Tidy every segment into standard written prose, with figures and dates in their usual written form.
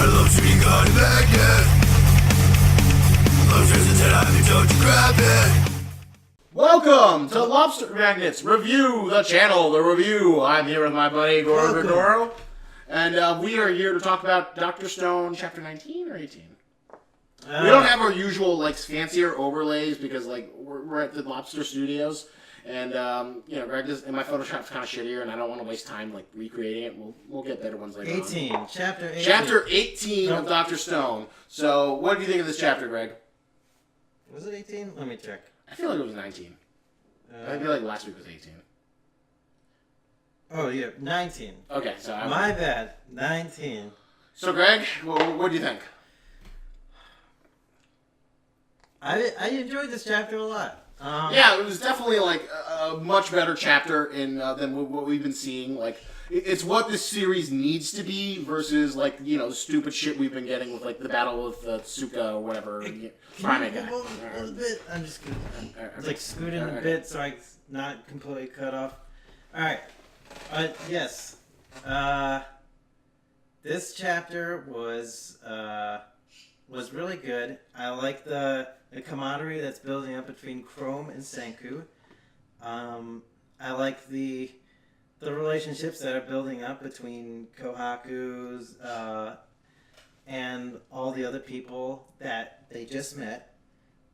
I love sweet God magnet. Lobsters until I told you grab it. Welcome to Lobster Magnets Review, the channel, the review. I'm here with my buddy Gorogregoro, and we are here to talk about Dr. Stone, chapter 19 or 18? We don't have our usual, like, fancier overlays because, like, we're at the Lobster Studios, and, Greg does, and my Photoshop's kind of shittier, and I don't want to waste time, like, recreating it. We'll get better ones later 18. on. Chapter 18. Chapter 18 of Dr. Stone. So, what do you think of this chapter, Greg? Was it 18? Let me check. I feel like it was 19. I feel like last week was 18. Oh, yeah, 19. Okay, so My bad. 19. So, Greg, what do you think? I enjoyed this chapter a lot. Yeah, it was definitely like a much better chapter than what we've been seeing. Like, it's what this series needs to be versus like the stupid shit we've been getting with like the battle with Tsuka or whatever. Primate guy. A little bit. I'm just gonna like scoot in a bit so I not completely cut off. All right. Yes. This chapter was really good. I like the camaraderie that's building up between Chrome and Senku. I like the relationships that are building up between Kohaku's and all the other people that they just met.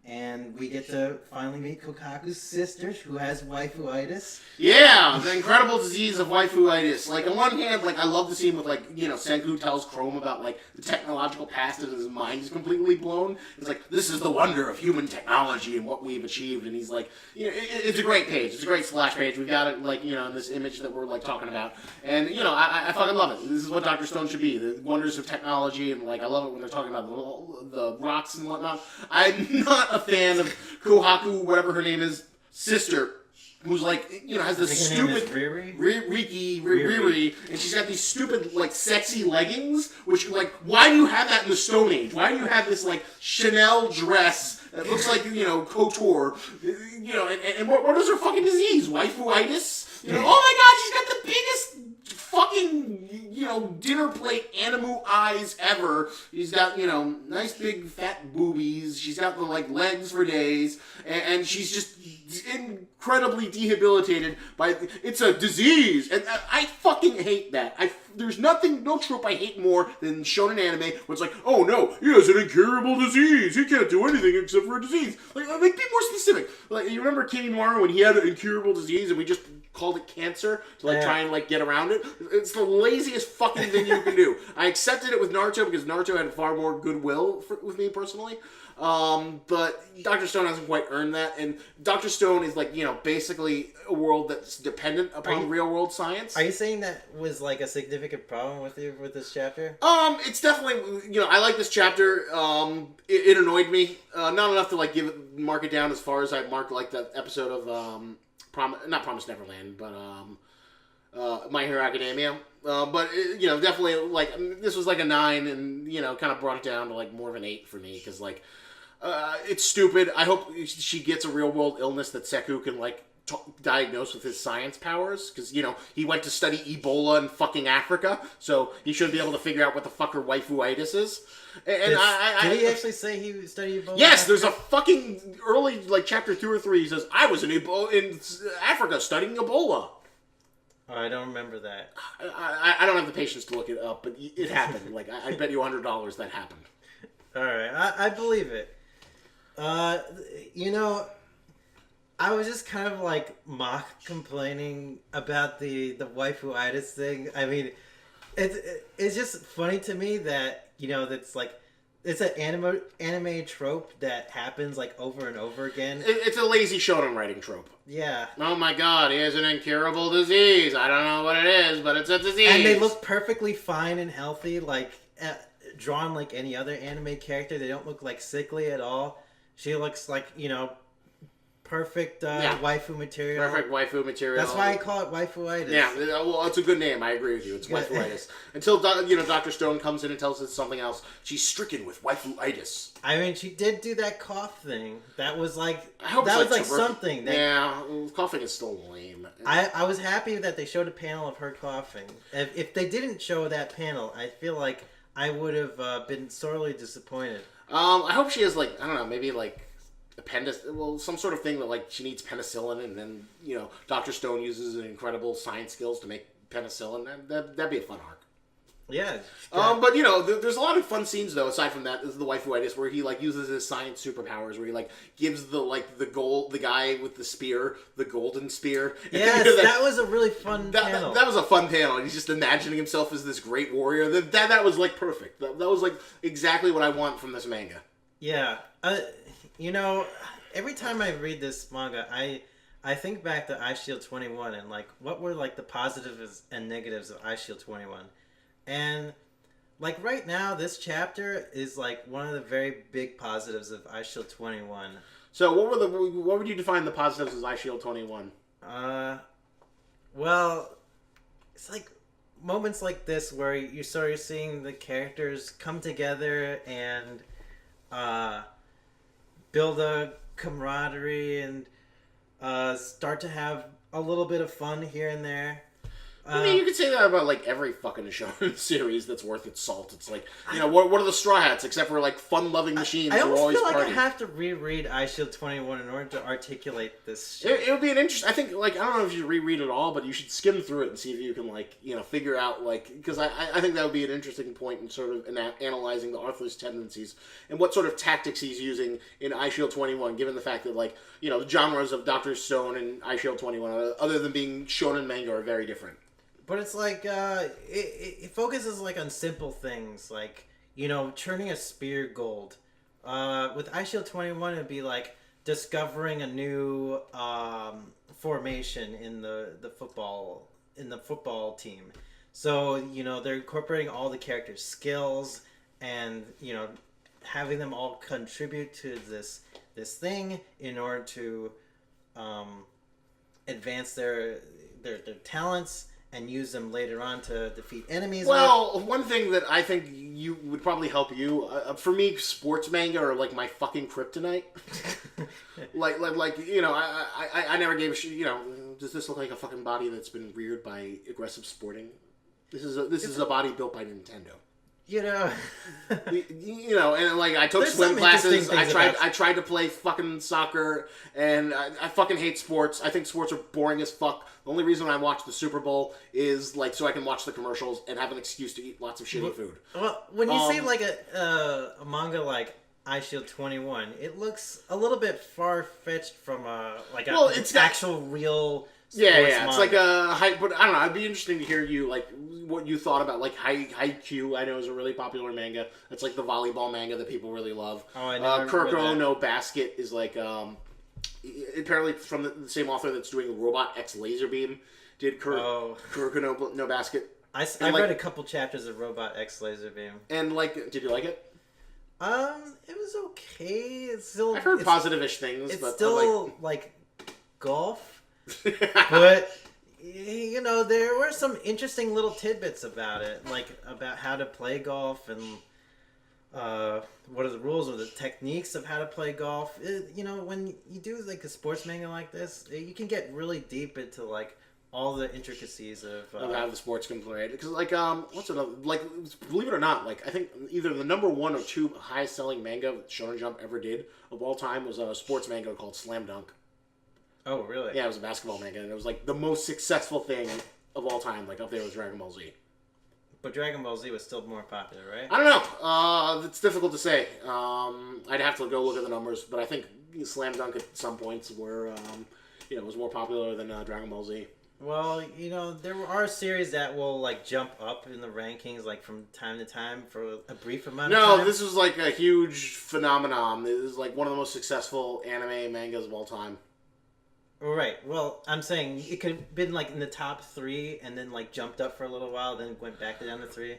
And we get to finally meet Kohaku's sister, who has waifuitis. Yeah, the incredible disease of waifuitis. Like, on one hand, like, I love the scene with, like, Senku tells Chrome about, like, the technological past and his mind is completely blown. It's like, this is the wonder of human technology and what we've achieved. And he's like, it's a great page. It's a great splash page. We've got it, like, in this image that we're, like, talking about. And, I fucking love it. This is what Dr. Stone should be. The wonders of technology. And, like, I love it when they're talking about the rocks and whatnot. I'm not a fan of Kohaku, whatever her name is, sister, who's like, has this stupid Riri, and she's got these stupid, like, sexy leggings, which, like, why do you have that in the Stone Age? Why do you have this, like, Chanel dress that looks like, couture, and what is her fucking disease? Waifuitis? Oh my god, she's got the biggest fucking, dinner plate animu eyes ever. She's got, nice big fat boobies. She's got the, like, legs for days. And she's just incredibly debilitated by, it's a disease. And I fucking hate that. There's no trope I hate more than shonen anime where it's like, oh no, he has an incurable disease. He can't do anything except for a disease. Like, be more specific. Like, you remember Kimimaro when he had an incurable disease and we just called it cancer to try and get around it? It's the laziest fucking thing you can do. I accepted it with Naruto because Naruto had far more goodwill with me personally. But Dr. Stone hasn't quite earned that, and Dr. Stone is basically a world that's dependent upon real world science. Are you saying that was like a significant problem with you with this chapter? It's definitely I like this chapter. It annoyed me not enough to mark it down as far as I marked like that episode of not Promised Neverland, but My Hero Academia. But definitely this was like a 9, and kind of brought it down to like more of an 8 for me because it's stupid. I hope she gets a real world illness that Seku can diagnose with his science powers because he went to study Ebola in fucking Africa, so he should be able to figure out what the fuck her waifuitis is. And did he actually say he studied Ebola? Yes, there's a fucking early chapter 2 or 3. He says I was in Africa studying Ebola. Oh, I don't remember that. I don't have the patience to look it up, but it happened. I bet you $100 that happened. All right, I believe it. I was just kind of mock complaining about the waifuitis thing. I mean, it's just funny to me that that's it's an anime trope that happens over and over again. It's a lazy shonen writing trope. Yeah. Oh my god, he has an incurable disease. I don't know what it is, but it's a disease. And they look perfectly fine and healthy, drawn like any other anime character. They don't look sickly at all. She looks perfect waifu material. Perfect waifu material. That's why I call it waifuitis. Yeah, well, it's a good name. I agree with you. It's waifuitis. Until Dr. Stone comes in and tells us something else. She's stricken with waifuitis. I mean, she did do that cough thing. That was something. Yeah, coughing is still lame. I was happy that they showed a panel of her coughing. If they didn't show that panel, I feel like I would have been sorely disappointed. I hope she has, like, I don't know, maybe, like, some sort of thing that, like, she needs penicillin, and then, Dr. Stone uses incredible science skills to make penicillin. That'd be a fun arc. Yeah. But there's a lot of fun scenes though. Aside from that, this is the Waifuitus, where he like uses his science superpowers, where he like gives the guy with the spear, the golden spear. Yes, that was a really fun panel. That was a fun panel. He's just imagining himself as this great warrior. That was like perfect. That was like exactly what I want from this manga. Yeah. Every time I read this manga, I think back to iShield 21 and like what were like the positives and negatives of iShield 21. And like right now, this chapter is like one of the very big positives of iShield 21. So what would you define the positives as iShield 21? Well, it's like moments like this where you're seeing the characters come together and build a camaraderie and start to have a little bit of fun here and there. I mean, you could say that about, like, every fucking shonen series that's worth its salt. It's like, what are the Straw Hats, except for, like, fun-loving machines I who always feel like party? I have to reread iShield 21 in order to articulate this shit. It would be an interesting... I think, like, I don't know if you should reread it all, but you should skim through it and see if you can, like, figure out, like... Because I think that would be an interesting point in sort of analyzing the author's tendencies and what sort of tactics he's using in iShield 21, given the fact that, like, the genres of Dr. Stone and iShield 21, other than being shonen manga, are very different. But it's like, it focuses like on simple things, like, turning a spear gold. With iShield 21, it'd be like discovering a new formation in the football team. So, they're incorporating all the characters' skills and, having them all contribute to this thing in order to advance their talents and use them later on to defeat enemies. Well, one thing that I think would probably help you, for me, sports manga are like my fucking kryptonite. I never gave a shit. Does this look like a fucking body that's been reared by aggressive sporting? This is a body built by Nintendo. And like I took swim classes. I tried to play fucking soccer, and I fucking hate sports. I think sports are boring as fuck. The only reason I watch the Super Bowl is like so I can watch the commercials and have an excuse to eat lots of shitty food. Well, when you say like a manga like iShield 21, it looks a little bit far fetched from it's actual real. Yeah, manga. It's like a hype, but I don't know. It'd be interesting to hear you like what you thought about like Haikyuu. I know is a really popular manga. It's like the volleyball manga that people really love. Oh, I never read Kuroko that. no Basket is like apparently from the same author that's doing Robot X Laserbeam did Kuroko no Basket. I read a couple chapters of Robot X Laserbeam. And like, did you like it? It was okay. It's still I've heard positive-ish things. It's but still like golf. But there were some interesting little tidbits about it, like about how to play golf and what are the rules or the techniques of how to play golf. When you do like a sports manga like this, you can get really deep into like all the intricacies of how the sports can play. Because like what's another like believe it or not, like I think either the number 1 or 2 highest selling manga Shonen Jump ever did of all time was a sports manga called Slam Dunk. Oh, really? Yeah, it was a basketball manga, and it was like the most successful thing of all time, like up there with Dragon Ball Z. But Dragon Ball Z was still more popular, right? I don't know. It's difficult to say. I'd have to go look at the numbers, but I think Slam Dunk at some points were, was more popular than Dragon Ball Z. Well, there are series that will like jump up in the rankings like from time to time for a brief amount of time. No, this was like a huge phenomenon. It was like one of the most successful anime mangas of all time. Right. Well, I'm saying it could have been like in the top 3 and then like jumped up for a little while, then went back down to 3.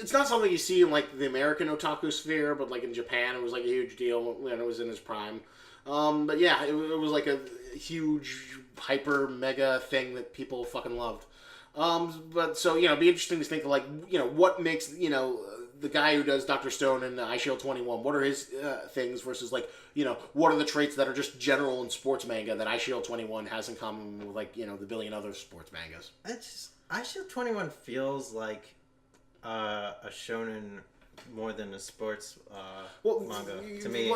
It's not something you see in like the American otaku sphere, but like in Japan, it was like a huge deal when it was in its prime. But yeah, it was like a huge hyper mega thing that people fucking loved. But so it'd be interesting to think of like what makes the guy who does Dr. Stone and iShield 21, what are his things versus like what are the traits that are just general in sports manga that iShield 21 has in common with like the billion other sports mangas. It's just iShield 21 feels like a shonen more than a sports manga to me.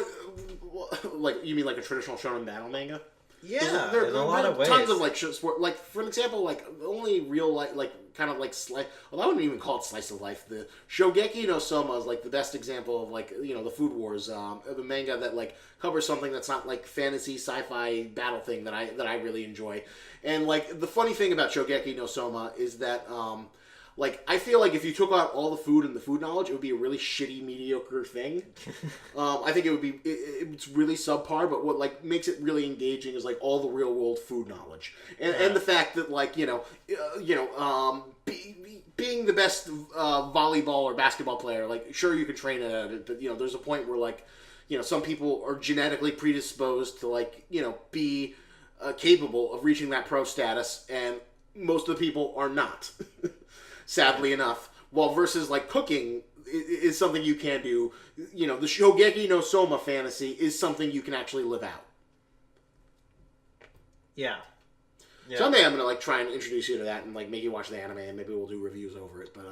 Like you mean like a traditional shonen battle manga? Yeah, there in a lot of ways. Tons of like sport, like for example, like the only real like kind of like slice. Well, I wouldn't even call it slice of life. The Shogeki no Soma is like the best example of like the Food Wars, the manga that like covers something that's not like fantasy sci-fi battle thing that I really enjoy. And like the funny thing about Shogeki no Soma is that like I feel like if you took out all the food and the food knowledge, it would be a really shitty, mediocre thing. I think it would be it's really subpar. But what like makes it really engaging is like all the real world food knowledge and the fact that like being the best volleyball or basketball player, like sure you can train at it, but there's a point where like some people are genetically predisposed to like be capable of reaching that pro status, and most of the people are not. Sadly enough, while versus like cooking is something you can do. The Shogeki no Soma fantasy is something you can actually live out. Yeah. Someday I'm gonna like try and introduce you to that and like make you watch the anime, and maybe we'll do reviews over it. But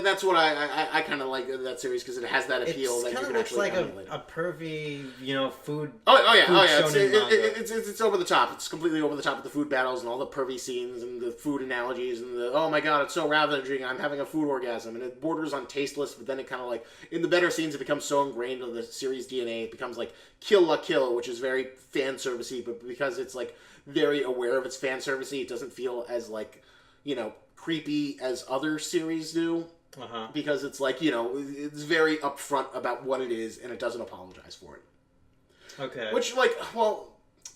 that's what I kind of like that series because it has that appeal that you can actually emulate. A pervy food. Oh yeah. It's over the top. It's completely over the top with the food battles and all the pervy scenes and the food analogies and the oh my god it's so ravaging, I'm having a food orgasm, and it borders on tasteless. But then it kind of like in the better scenes it becomes so ingrained in the series DNA it becomes like Kill la Kill, which is very fan servicey, but because it's like very aware of its fan servicey, it doesn't feel as like creepy as other series do. Because it's like it's very upfront about what it is and it doesn't apologize for it. Okay. Which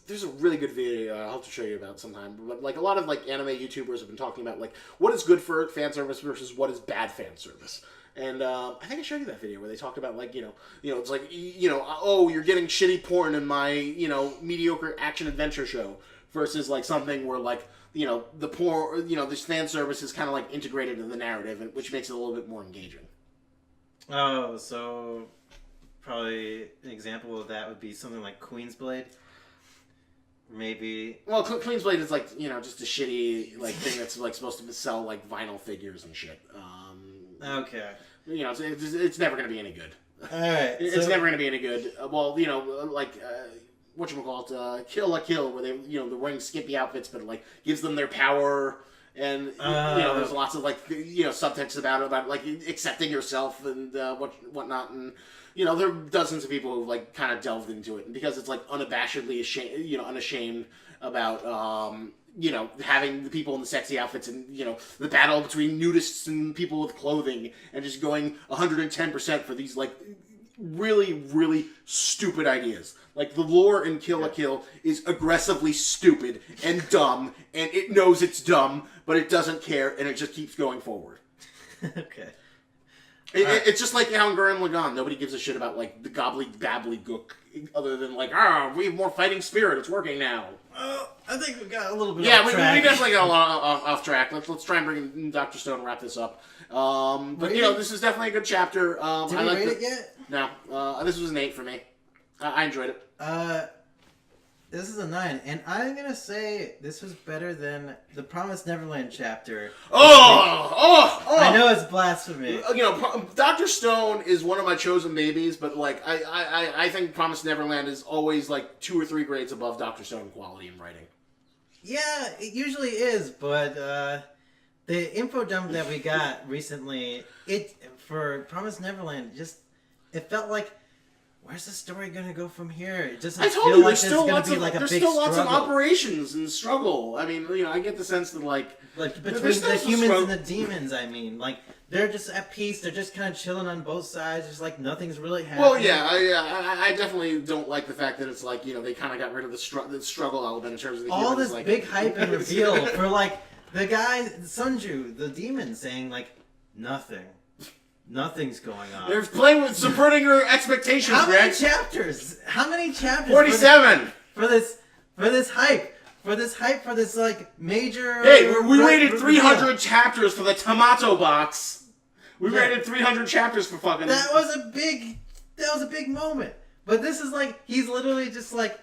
there's a really good video I'll have to show you about sometime. But like a lot of like anime YouTubers have been talking about like what is good for fan service versus what is bad fan service. And I think I showed you that video where they talked about like it's like oh you're getting shitty porn in my mediocre action adventure show versus like something where like the porn this fan service is kind of like integrated in the narrative, which makes it a little bit more engaging. Oh, so probably an example of that would be something like Queensblade. Maybe. Well, Queensblade is like just a shitty like thing that's like supposed to sell like vinyl figures and shit. Okay. It's never going to be any good. All right. It's never going to be any good. Well, like whatchamacallit, Kill la Kill, where they they're wearing skimpy outfits, but it like gives them their power, and there's lots of like subtext about like accepting yourself and whatnot, and there are dozens of people who like kind of delved into it, and because it's like unabashedly unashamed about having the people in the sexy outfits and the battle between nudists and people with clothing and just going 110% for these like really, really stupid ideas. Like the lore in Kill la Kill is aggressively stupid and dumb, and it knows it's dumb, but it doesn't care, and it just keeps going forward. Okay. It's just like how in Gurren Lagann, nobody gives a shit about like the gobbly-gook, other than like, we have more fighting spirit, it's working now. I think we got a little bit off off track. We definitely got a lot off track. Let's try and bring in Dr. Stone and wrap this up. But this is definitely a good chapter. Did we rate it yet? No. This was an 8 for me. I enjoyed it. This is a 9, and I'm gonna say this was better than the Promised Neverland chapter. I know it's blasphemy. Dr. Stone is one of my chosen babies, but like I think Promised Neverland is always like 2 or 3 grades above Dr. Stone in quality in writing. Yeah, it usually is, but the info dump that we got recently, for Promised Neverland, it felt like, where's the story going to go from here? It doesn't feel like there's going to be like a big struggle. There's still lots of operations and struggle. I mean, I get the sense that like between the humans and the demons, I mean, like they're just at peace. They're just kind of chilling on both sides. It's like nothing's really happening. Well, yeah, I definitely don't like the fact that it's like they kind of got rid of the struggle element in terms of the all humans, this big hype and reveal for like the guy Sunju, the demon, saying like nothing's going on. They're playing with subverting your expectations, How Greg. many chapters? 47 for this hype. For this like major. Hey, we waited 300 chapters for the tomato box. We waited 300 chapters for fucking. That was a big moment. But this is like he's literally just like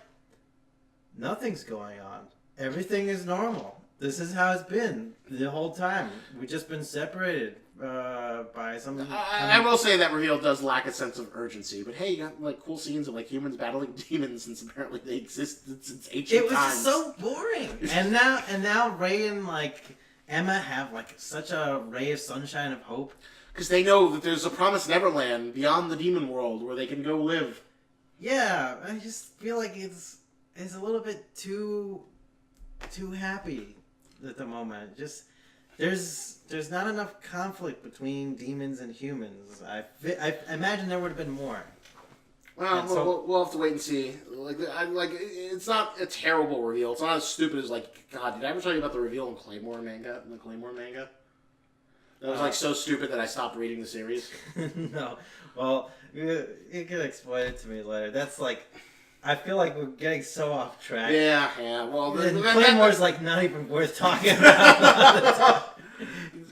nothing's going on. Everything is normal. This is how it's been the whole time. We've just been separated. by some. I will say that reveal does lack a sense of urgency, but hey, you got like cool scenes of like humans battling demons, since apparently they exist since ancient It was times. just so boring. and now Ray and like Emma have like such a ray of sunshine of hope. Because they know that there's a promised Neverland beyond the demon world where they can go live. Yeah, I just feel like it's a little bit too happy at the moment. Just there's not enough conflict between demons and humans. I imagine there would have been more. Well, we'll have to wait and see. It's not a terrible reveal. It's not as stupid as like, God, did I ever tell you about the reveal in the Claymore manga? That was so stupid that I stopped reading the series. No, well, you can explain it to me later. That's like, I feel like we're getting so off track. Yeah. Well, Claymore's like not even worth talking about.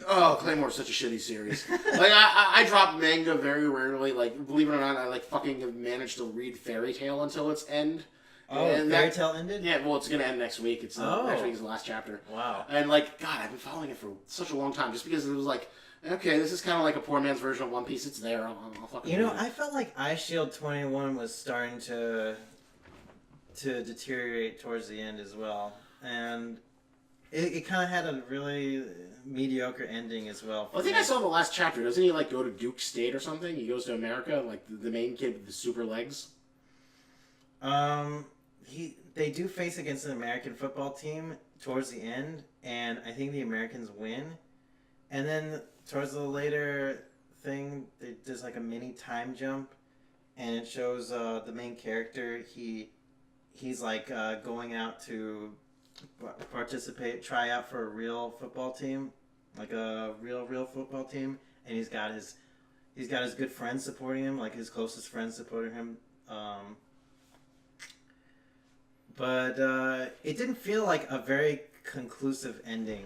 Oh, Claymore's such a shitty series. Like, I drop manga very rarely. Like, believe it or not, I like fucking have managed to read Fairy Tail until its end. Oh, and Fairy Tail ended? Yeah, well, it's gonna end next week. It's next week is the last chapter. Wow. And like, God, I've been following it for such a long time, just because it was like, okay, this is kind of like a poor man's version of One Piece. It's there. I'll fucking. You know, I felt like iShield 21 was starting to deteriorate towards the end as well, and it kind of had a really mediocre ending as well. I think I saw the last chapter. Doesn't he like go to Duke State or something? He goes to America, like the main kid with the super legs. They do face against an American football team towards the end, and I think the Americans win. And then towards the later thing, there's like a mini time jump, and it shows the main character. He's like going out to try out for a real football team, like a real football team, and he's got his good friends supporting him, like his closest friends supporting him. But it didn't feel like a very conclusive ending.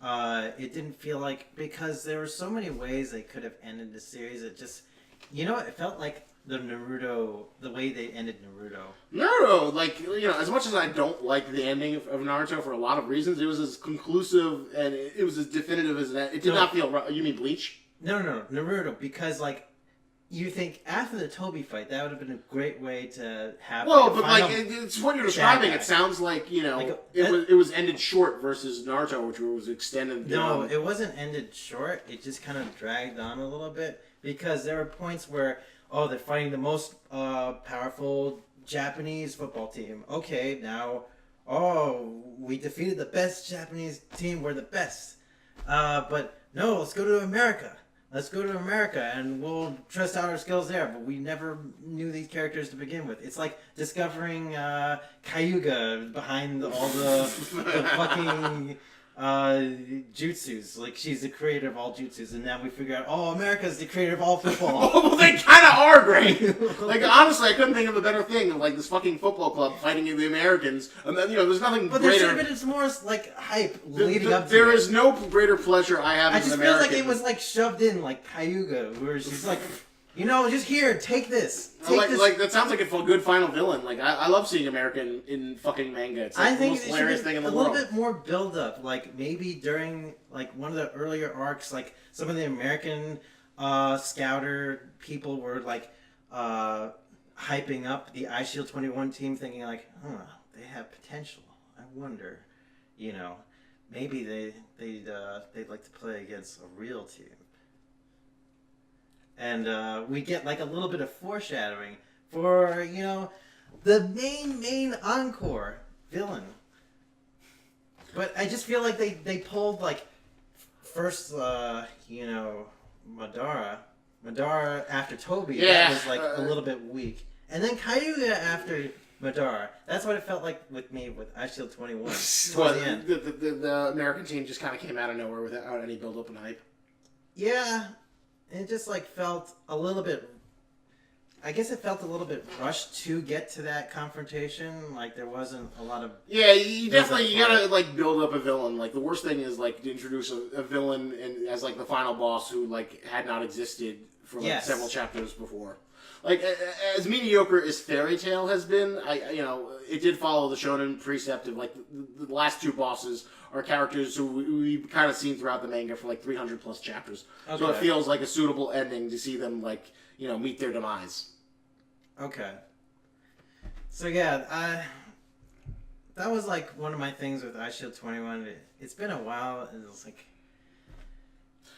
It didn't feel like, because there were so many ways they could have ended the series. It just, it felt like the way they ended Naruto. Naruto, like, as much as I don't like the ending of Naruto for a lot of reasons, it was as conclusive and it was as definitive as that. It did not feel. You mean Bleach? No, Naruto, because like. You think after the Toby fight, that would have been a great way to have. Well, but like it's what you're describing. It sounds like it was ended short versus Naruto, which was extended. No, it wasn't ended short. It just kind of dragged on a little bit because there were points where they're fighting the most powerful Japanese football team. Okay, now we defeated the best Japanese team. We're the best. But no, let's go to America. Let's go to America and we'll test out our skills there. But we never knew these characters to begin with. It's like discovering Cayuga behind all the fucking jutsus. Like, she's the creator of all jutsus. And now we figure out, America's the creator of all football. Well, they kind of are great. Like, honestly, I couldn't think of a better thing than like this fucking football club fighting the Americans. And then, there's nothing but greater. But there should have been some more, like, hype leading up to There it. is no greater pleasure I have as an American. I just feel like it was, like, shoved in, like, Cayuga, where she's like, just here, take this. Like, that sounds like a good final villain. Like, I love seeing American in fucking manga. It's like the most hilarious thing in the world. A little bit more build-up. Like, maybe during, like, one of the earlier arcs, like, some of the American scouter people were, like, hyping up the iShield 21 team, thinking, like, they have potential. I wonder, maybe they'd like to play against a real team. And we get like a little bit of foreshadowing for, the main encore villain. But I just feel like they pulled like first, Madara after Toby. Yeah. That was like a little bit weak. And then Cayuga after Madara. That's what it felt like with me with iShield 21. Towards the end. The American team just kind of came out of nowhere without any build-up and hype. Yeah. It just like felt a little bit. I guess it felt a little bit rushed to get to that confrontation. Like there wasn't a lot of. Yeah, you gotta like build up a villain. Like the worst thing is like to introduce a villain and as like the final boss who like had not existed for like several chapters before. Like, as mediocre as Fairy Tail has been, it did follow the shonen precept of, like, the last two bosses are characters who we've kind of seen throughout the manga for, like, 300 plus chapters. Okay. So it feels like a suitable ending to see them, like, meet their demise. Okay. So, yeah, that was, like, one of my things with iShield 21. It's been a while, and it's, like,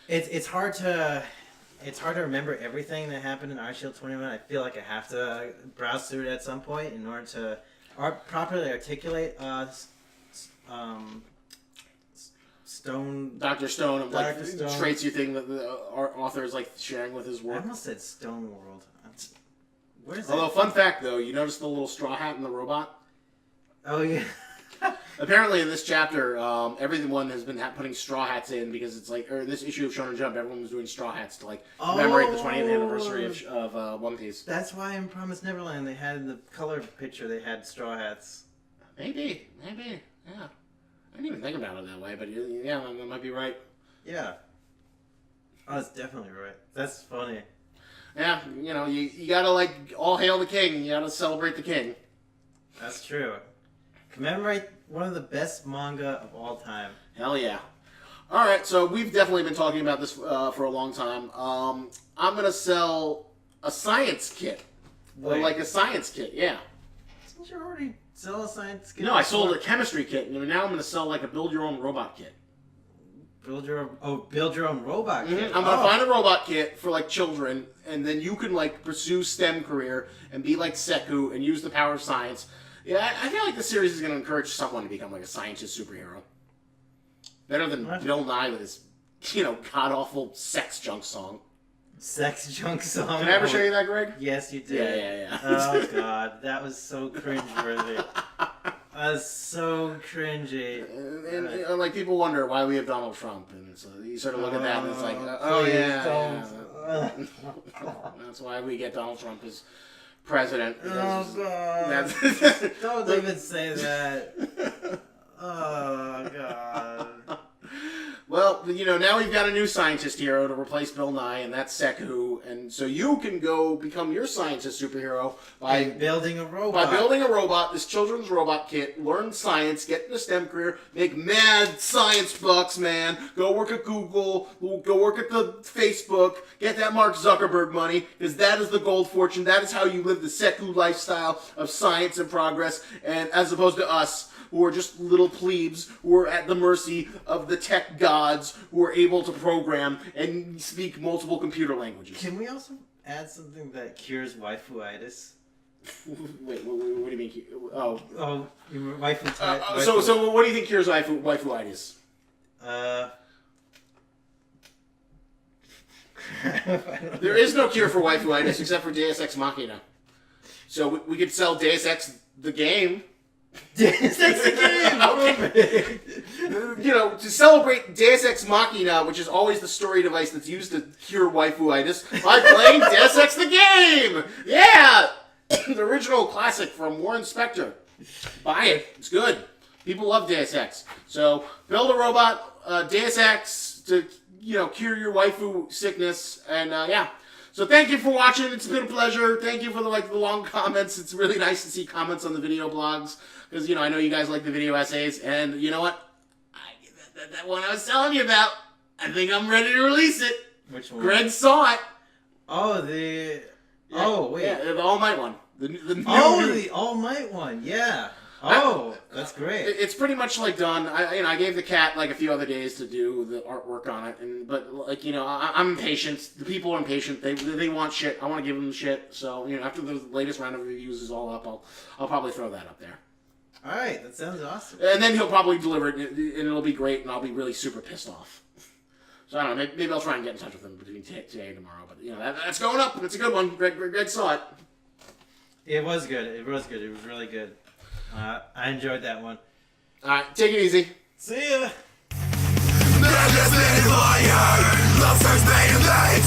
it's hard to remember everything that happened in iShield 21. I feel like I have to browse through it at some point in order to properly articulate Stone... Dr. Stone, and like Stone. Traits you think that the author is like sharing with his work. I almost said Stone World. Where is Although, fun fact though, you notice the little straw hat in the robot? Oh, yeah. Apparently in this chapter, everyone has been putting straw hats in because it's like, or this issue of Shonen Jump, everyone was doing straw hats to like commemorate the 20th anniversary of One Piece. That's why in Promised Neverland they had the color picture, they had straw hats. Maybe, yeah. I didn't even think about it that way, but yeah, that might be right. Yeah. Oh, that's definitely right. That's funny. Yeah, you gotta like all hail the king. You gotta celebrate the king. That's true. Commemorate one of the best manga of all time. Hell yeah. All right, so we've definitely been talking about this for a long time. I'm gonna sell a science kit, or like a science kit. Yeah. Didn't you already sell a science kit? No, I sold a chemistry kit, and now I'm gonna sell like a build your own robot kit. Build your own robot kit. I'm gonna find a robot kit for like children, and then you can like pursue STEM career and be like Seku and use the power of science. Yeah, I feel like the series is gonna encourage someone to become like a scientist superhero. Better than Bill Nye with his, god awful sex junk song. Sex junk song. Did I ever show you that, Greg? Yes, you did. Yeah. Oh god, that was so cringeworthy. That was so cringy. And like people wonder why we have Donald Trump, and so you sort of look at that and it's like, that's why we get Donald Trump as president. Oh god! Don't even say that. Oh god. Well, now we've got a new scientist hero to replace Bill Nye, and that's Seku, and so you can go become your scientist superhero by building a robot. By building a robot, this children's robot kit, learn science, get in a STEM career, make mad science bucks, man. Go work at Google, go work at the Facebook, get that Mark Zuckerberg money, because that is the gold fortune. That is how you live the Seku lifestyle of science and progress, and as opposed to us, who are just little plebes who are at the mercy of the tech gods who are able to program and speak multiple computer languages. Can we also add something that cures waifuitis? Wait, what do you mean? Oh, waifuitis. So what do you think cures waifuitis? There is no cure for waifuitis except for Deus Ex Machina. So we could sell Deus Ex the game. Deus Ex the game! Okay. To celebrate Deus Ex Machina, which is always the story device that's used to cure waifuitis, by playing Deus Ex the game! Yeah! The original classic from Warren Spector. Buy it. It's good. People love Deus Ex. So, build a robot, Deus Ex, to, cure your waifu sickness, and, yeah. So thank you for watching. It's been a pleasure. Thank you for the long comments. It's really nice to see comments on the video blogs. Because, I know you guys like the video essays. And you know what? That one I was telling you about, I think I'm ready to release it. Which one? Greg saw it. Oh, wait. Yeah, the All Might one. The All Might one. Yeah. That's great. It's pretty much done. I gave the cat a few other days to do the artwork on it, but I'm impatient. The people are impatient. They want shit. I want to give them shit. So after the latest round of reviews is all up, I'll probably throw that up there. All right, that sounds awesome. And then he'll probably deliver it, and it'll be great, and I'll be really super pissed off. So I don't know. Maybe I'll try and get in touch with him between today and tomorrow. But that's going up. It's a good one. Greg saw it. It was good. It was really good. I enjoyed that one. Alright, take it easy. See ya! Lobster's made of me.